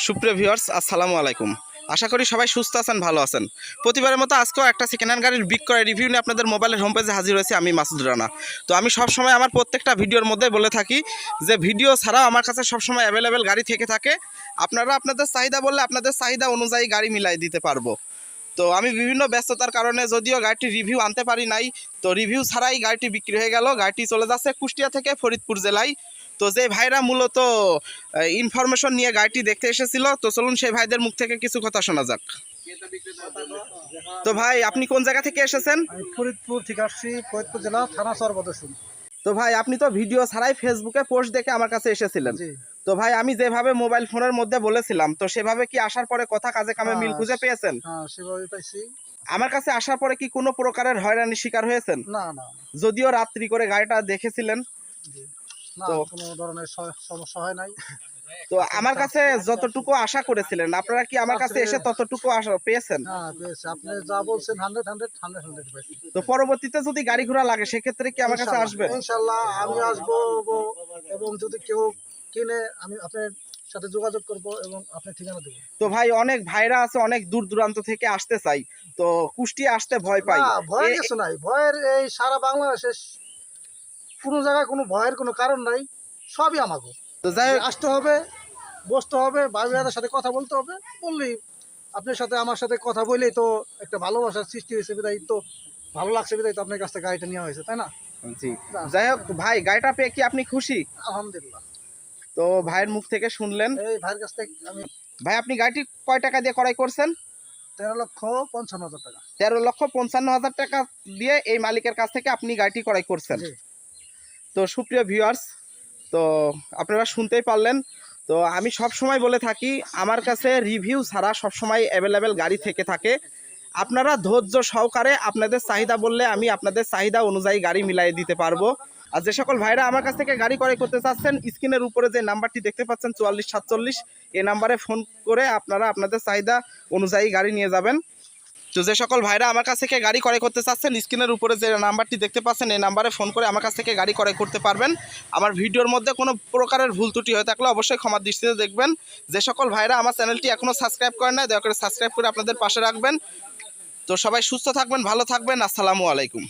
সুপ্রিয় ভিউয়ার্স, আসসালামু আলাইকুম। আশা করি সবাই সুস্থ আছেন, ভালো আছেন। প্রতিবারের মতো আজকেও একটা সেকেন্ড হ্যান্ড গাড়ির বিক্রয় রিভিউ নিয়ে আপনাদের মোবাইলের হোম পেজে হাজির হয়েছে আমি মাসুদ রানা। তো আমি সবসময় আমার প্রত্যেকটা ভিডিওর মধ্যে বলে থাকি যে ভিডিও ছাড়াও আমার কাছে সবসময় অ্যাভেলেবেল গাড়ি থেকে থাকে। আপনারা আপনাদের চাহিদা বললে আপনাদের চাহিদা অনুযায়ী গাড়ি মিলাই দিতে পারবো। তো আমি বিভিন্ন ব্যস্ততার কারণে যদিও গাড়িটির রিভিউ আনতে পারি নাই, তো রিভিউ ছাড়াই গাড়িটি বিক্রি হয়ে গেল। গাড়িটি চলে যাচ্ছে কুষ্টিয়া থেকে ফরিদপুর জেলায়। তো যে ভাইরা মূলত ইনফরমেশন নিয়ে গাড়িটি দেখতে এসেছিল, তো চলুন সেই ভাইদের মুখ থেকে কিছু কথা শোনা যাক। তো ভাই, আপনি কোন জায়গা থেকে এসেছেন? ফরিদপুর থেকে আসছি, ফরিদপুর জেলা থানা সরবদর্শন। তো ভাই, আপনি তো ভিডিও ছাড়াই ফেসবুকে পোস্ট দেখে আমার কাছে এসেছিলেন। তো ভাই, আমি যেভাবে মোবাইল ফোনের মধ্যে বলেছিলাম, তো সেভাবে কি আসার পরে কথা কাজে কামে মিল খুঁজে পেয়েছেন? হ্যাঁ, সেভাবে পাইছি। আমার কাছে আসার পরে কি কোনো প্রকারের হয়রানির শিকার হয়েছেন? না না, যদিও রাত্রি করে গাড়িটা দেখেছিলেন। না, তো কোনো ধরনের সমস্যা হয় নাই। তো আমার কাছে যতটুকু আশা করেছিলেন, আপনারা কি আমার কাছে এসে ততটুকু আশা পেয়েছেন? হ্যাঁ, পেয়েছি। আপনি যা বলছেন 100 পাইছি। তো পরবর্তীতে যদি গাড়ি ঘোড়া লাগে সেক্ষেত্রে কি আমার কাছে আসবেন? ইনশাআল্লাহ আমি আসবো, এবং যদি কেউ কিনে আমি আপনার সাথে যোগাযোগ করব এবং আপনার ঠিকানা দেবো। তো ভাই, অনেক ভাইরা আছে অনেক দূর দূরান্ত থেকে আসতে চাই, তো কুষ্টিয়া আসতে ভয় পাই। না, ভয়ের কিছু নাই। ভয়ের এই সারা বাংলাদেশে কোনো জায়গায় কোনো ভয়ের কোনো কারণ নাই। সবই আমাকে তো যাই হোক, আসতে হবে, বসতে হবে, ভাই ভাইয়াদের সাথে কথা বলতে হবে। বললেই আপনার সাথে আমার সাথে কথা বলেই তো একটা ভালোবাসার সৃষ্টি হয়েছে, বিদায় তো ভালো লাগছে, বিদায় তো আপনার কাছ থেকে গাড়িটা নেওয়া হয়েছে, তাই না? জি। যাই হোক ভাই, গাড়িটা পেয়ে কি আপনি খুশি? আলহামদুলিল্লাহ। তো ভাইয়ের মুখ থেকে শুনলেন। এই ভাইয়ের কাছ থেকে আমি ভাই, আপনি গাড়িটি কয় টাকা দিয়ে ক্রয় করছেন? 13,55,000 টাকা। 13,55,000 টাকা দিয়ে এই মালিকের কাছ থেকে আপনি গাড়িটি ক্রয় করছেন। জি। তো সুপ্রিয় ভিউয়ার্স, তো আপনারা শুনতেই পারলেন। তো আমি সব সময় বলে থাকি আমার কাছে রিভিউ ছাড়া সবসময় অ্যাভেলেবেল গাড়ি থেকে থাকে। আপনারা ধৈর্য সহকারে আপনাদের চাহিদা বললে আমি আপনাদের চাহিদা অনুযায়ী গাড়ি মিলিয়ে দিতে পারবো। আর যে সকল ভাইরা আমার কাছ থেকে গাড়ি ক্রয় করতে চাচ্ছেন, স্ক্রিনের উপরে যে নাম্বারটি দেখতে পাচ্ছেন 4447, এই নাম্বারে ফোন করে আপনারা আপনাদের চাহিদা অনুযায়ী গাড়ি নিয়ে যাবেন। তো যে সকল ভাইরা আমার কাছ থেকে গাড়ি ক্রয় করতে চাচ্ছেন, স্ক্রিনের উপরে যে নাম্বারটি দেখতে পাচ্ছেন এই নাম্বারে ফোন করে আমার কাছ থেকে গাড়ি ক্রয় করতে পারবেন। আমার ভিডিওর মধ্যে কোনো প্রকারের ভুল ত্রুটি হয়ে থাকলে অবশ্যই ক্ষমার দৃষ্টিতে দেখবেন। যে সকল ভাইরা আমার চ্যানেলটি এখনও সাবস্ক্রাইব করেন না, দয়া করে সাবস্ক্রাইব করে আপনাদের পাশে রাখবেন। তো সবাই সুস্থ থাকবেন, ভালো থাকবেন। আসসালামু আলাইকুম।